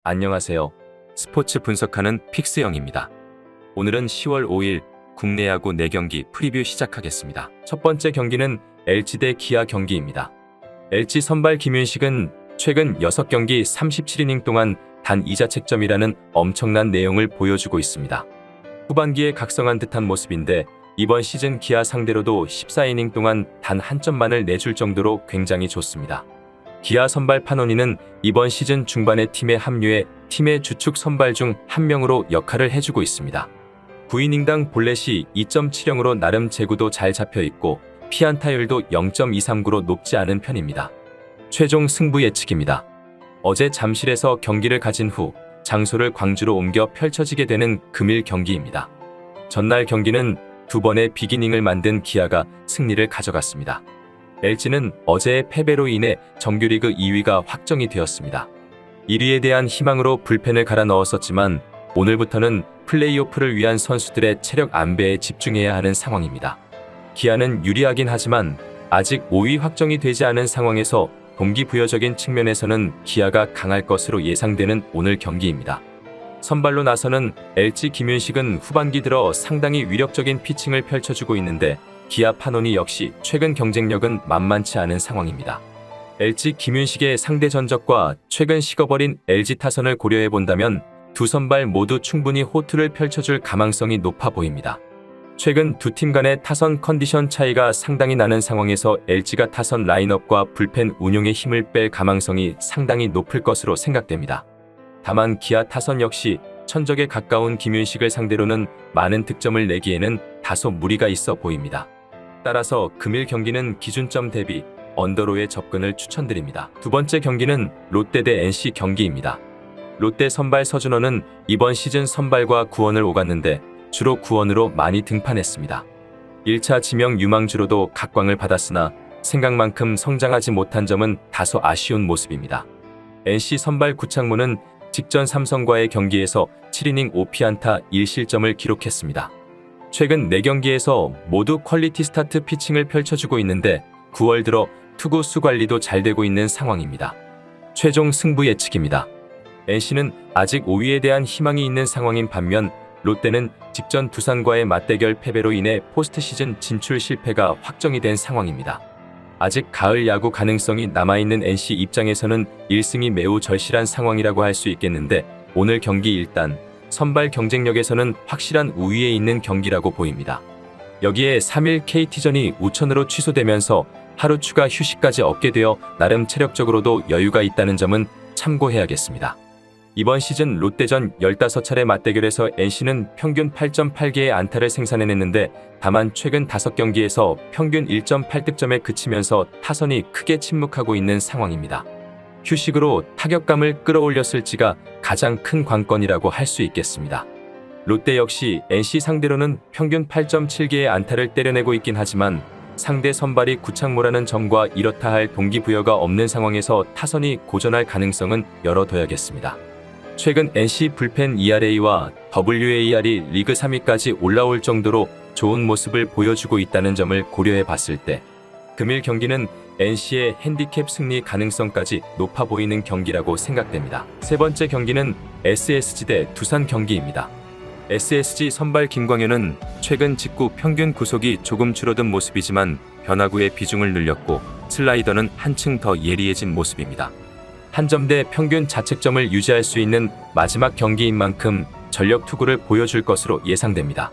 안녕하세요. 스포츠 분석하는 픽스영입니다. 오늘은 10월 5일 국내 야구 4경기 프리뷰 시작하겠습니다. 첫 번째 경기는 LG 대 기아 경기입니다. LG 선발 김윤식은 최근 6경기 37이닝 동안 단 2자책점이라는 엄청난 내용을 보여주고 있습니다. 후반기에 각성한 듯한 모습인데 이번 시즌 기아 상대로도 14이닝 동안 단 한 점만을 내줄 정도로 굉장히 좋습니다. 기아 선발 파노니는 이번 시즌 중반에 팀에 합류해 팀의 주축 선발 중 한 명으로 역할을 해주고 있습니다. 9이닝당 볼넷이 2.70으로 나름 제구도 잘 잡혀 있고 피안타율도 0.239로 높지 않은 편입니다. 최종 승부 예측입니다. 어제 잠실에서 경기를 가진 후 장소를 광주로 옮겨 펼쳐지게 되는 금일 경기입니다. 전날 경기는 2번의 빅이닝을 만든 기아가 승리를 가져갔습니다. LG는 어제의 패배로 인해 정규리그 2위가 확정이 되었습니다. 1위에 대한 희망으로 불펜을 갈아 넣었었지만 오늘부터는 플레이오프를 위한 선수들의 체력 안배에 집중해야 하는 상황입니다. 기아는 유리하긴 하지만 아직 5위 확정이 되지 않은 상황에서 동기부여적인 측면에서는 기아가 강할 것으로 예상되는 오늘 경기입니다. 선발로 나서는 LG 김윤식은 후반기 들어 상당히 위력적인 피칭을 펼쳐주고 있는데 기아 파노니 역시 최근 경쟁력은 만만치 않은 상황입니다. LG 김윤식의 상대 전적과 최근 식어버린 LG 타선을 고려해 본다면 두 선발 모두 충분히 호투를 펼쳐줄 가망성이 높아 보입니다. 최근 두 팀 간의 타선 컨디션 차이가 상당히 나는 상황에서 LG가 타선 라인업과 불펜 운용에 힘을 뺄 가망성이 상당히 높을 것으로 생각됩니다. 다만 기아 타선 역시 천적에 가까운 김윤식을 상대로는 많은 득점을 내기에는 다소 무리가 있어 보입니다. 따라서 금일 경기는 기준점 대비 언더로의 접근을 추천드립니다. 두 번째 경기는 롯데 대 NC 경기입니다. 롯데 선발 서준원은 이번 시즌 선발과 구원을 오갔는데 주로 구원으로 많이 등판했습니다. 1차 지명 유망주로도 각광을 받았으나 생각만큼 성장하지 못한 점은 다소 아쉬운 모습입니다. NC 선발 구창모는 직전 삼성과의 경기에서 7이닝 5피안타 1실점을 기록했습니다. 최근 4경기에서 모두 퀄리티 스타트 피칭을 펼쳐주고 있는데 9월 들어 투구 수 관리도 잘 되고 있는 상황입니다. 최종 승부 예측입니다. NC는 아직 5위에 대한 희망이 있는 상황인 반면 롯데는 직전 두산과의 맞대결 패배로 인해 포스트 시즌 진출 실패가 확정이 된 상황입니다. 아직 가을 야구 가능성이 남아있는 NC 입장에서는 1승이 매우 절실한 상황이라고 할 수 있겠는데 오늘 경기 일단 선발 경쟁력에서는 확실한 우위에 있는 경기라고 보입니다. 여기에 3일 KT전이 우천으로 취소되면서 하루 추가 휴식까지 얻게 되어 나름 체력적으로도 여유가 있다는 점은 참고해야겠습니다. 이번 시즌 롯데전 15차례 맞대결에서 NC는 평균 8.8개의 안타를 생산해냈는데 다만 최근 5경기에서 평균 1.8득점에 그치면서 타선이 크게 침묵하고 있는 상황입니다. 휴식으로 타격감을 끌어올렸을지가 가장 큰 관건이라고 할 수 있겠습니다. 롯데 역시 NC 상대로는 평균 8.7개의 안타를 때려내고 있긴 하지만 상대 선발이 구창모라는 점과 이렇다 할 동기부여가 없는 상황에서 타선이 고전할 가능성은 열어둬야겠습니다. 최근 NC 불펜 ERA와 WAR이 리그 3위까지 올라올 정도로 좋은 모습을 보여주고 있다는 점을 고려해 봤을 때 금일 경기는 NC의 핸디캡 승리 가능성까지 높아 보이는 경기라고 생각됩니다. 세 번째 경기는 SSG 대 두산 경기입니다. SSG 선발 김광현은 최근 직구 평균 구속이 조금 줄어든 모습이지만 변화구의 비중을 늘렸고 슬라이더는 한층 더 예리해진 모습입니다. 한 점대 평균 자책점을 유지할 수 있는 마지막 경기인 만큼 전력 투구를 보여줄 것으로 예상됩니다.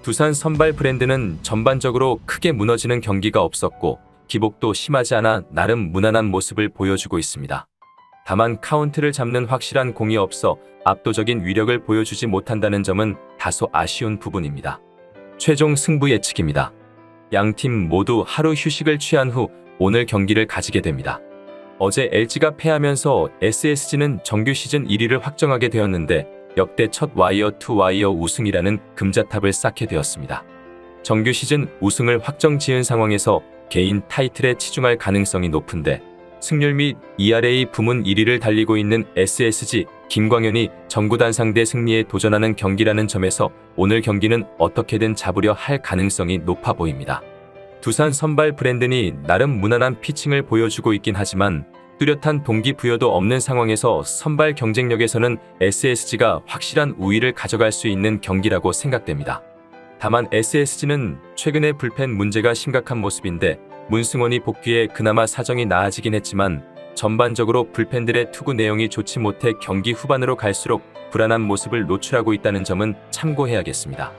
두산 선발 브랜드는 전반적으로 크게 무너지는 경기가 없었고 기복도 심하지 않아 나름 무난한 모습을 보여주고 있습니다. 다만 카운트를 잡는 확실한 공이 없어 압도적인 위력을 보여주지 못한다는 점은 다소 아쉬운 부분입니다. 최종 승부 예측입니다. 양팀 모두 하루 휴식을 취한 후 오늘 경기를 가지게 됩니다. 어제 LG가 패하면서 SSG는 정규 시즌 1위를 확정하게 되었는데 역대 첫 와이어 투 와이어 우승이라는 금자탑을 쌓게 되었습니다. 정규 시즌 우승을 확정 지은 상황에서 개인 타이틀에 치중할 가능성이 높은데 승률 및 ERA 부문 1위를 달리고 있는 SSG 김광현이 정구단 상대 승리에 도전하는 경기라는 점에서 오늘 경기는 어떻게든 잡으려 할 가능성이 높아 보입니다. 두산 선발 브랜든이 나름 무난한 피칭을 보여주고 있긴 하지만 뚜렷한 동기부여도 없는 상황에서 선발 경쟁력에서는 SSG가 확실한 우위를 가져갈 수 있는 경기라고 생각됩니다. 다만 SSG는 최근에 불펜 문제가 심각한 모습인데 문승원이 복귀해 그나마 사정이 나아지긴 했지만 전반적으로 불펜들의 투구 내용이 좋지 못해 경기 후반으로 갈수록 불안한 모습을 노출하고 있다는 점은 참고해야겠습니다.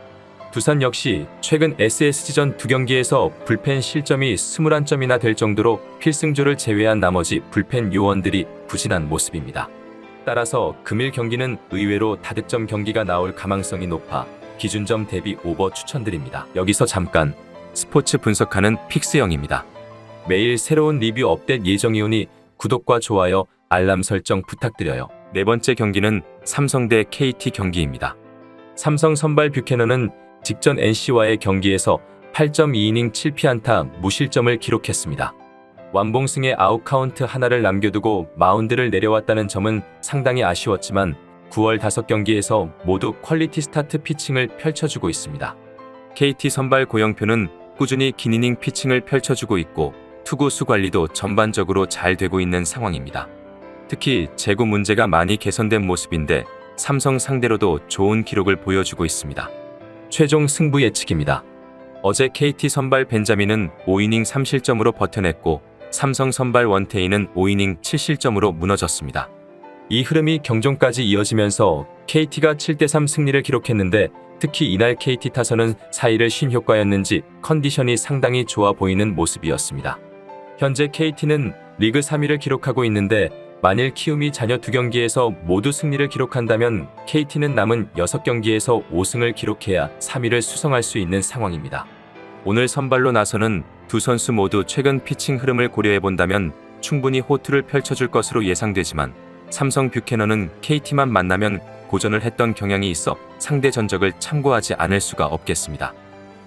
두산 역시 최근 SSG전 2경기에서 불펜 실점이 21점이나 될 정도로 필승조를 제외한 나머지 불펜 요원들이 부진한 모습입니다. 따라서 금일 경기는 의외로 다득점 경기가 나올 가망성이 높아 기준점 대비 오버 추천드립니다. 여기서 잠깐 스포츠 분석하는 픽스영입니다. 매일 새로운 리뷰 업데이트 예정이오니 구독과 좋아요, 알람 설정 부탁드려요. 네 번째 경기는 삼성 대 KT 경기입니다. 삼성 선발 뷰캐넌은 직전 NC와의 경기에서 8.2이닝 7피안타 무실점을 기록했습니다. 완봉승에 아웃카운트 하나를 남겨두고 마운드를 내려왔다는 점은 상당히 아쉬웠지만 9월 5경기에서 모두 퀄리티 스타트 피칭을 펼쳐주고 있습니다. KT 선발 고영표는 꾸준히 긴 이닝 피칭을 펼쳐주고 있고 투구수 관리도 전반적으로 잘 되고 있는 상황입니다. 특히 제구 문제가 많이 개선된 모습인데 삼성 상대로도 좋은 기록을 보여주고 있습니다. 최종 승부 예측입니다. 어제 KT 선발 벤자민은 5이닝 3실점으로 버텨냈고 삼성 선발 원태인은 5이닝 7실점으로 무너졌습니다. 이 흐름이 경종까지 이어지면서 KT가 7대3 승리를 기록했는데 특히 이날 KT 타선은 4위를 쉰 효과였는지 컨디션이 상당히 좋아 보이는 모습이었습니다. 현재 KT는 리그 3위를 기록하고 있는데 만일 키움이 잔여 2경기에서 모두 승리를 기록한다면 KT는 남은 6경기에서 5승을 기록해야 3위를 수성할 수 있는 상황입니다. 오늘 선발로 나서는 두 선수 모두 최근 피칭 흐름을 고려해본다면 충분히 호투를 펼쳐줄 것으로 예상되지만 삼성 뷰캐넌은 KT만 만나면 고전을 했던 경향이 있어 상대 전적을 참고하지 않을 수가 없겠습니다.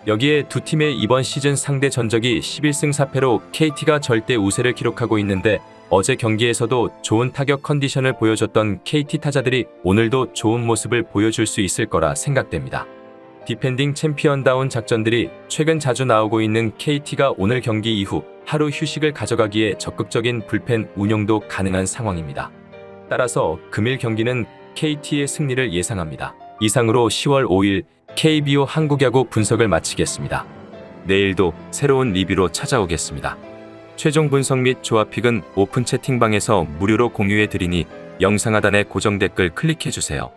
여기에 두 팀의 이번 시즌 상대 전적이 11승 4패로 KT가 절대 우세를 기록하고 있는데 어제 경기에서도 좋은 타격 컨디션을 보여줬던 KT 타자들이 오늘도 좋은 모습을 보여줄 수 있을 거라 생각됩니다. 디펜딩 챔피언다운 작전들이 최근 자주 나오고 있는 KT가 오늘 경기 이후 하루 휴식을 가져가기에 적극적인 불펜 운용도 가능한 상황입니다. 따라서 금일 경기는 KT의 승리를 예상합니다. 이상으로 10월 5일 KBO 한국야구 분석을 마치겠습니다. 내일도 새로운 리뷰로 찾아오겠습니다. 최종 분석 및 조합픽은 오픈 채팅방에서 무료로 공유해 드리니 영상 하단의 고정 댓글 클릭해 주세요.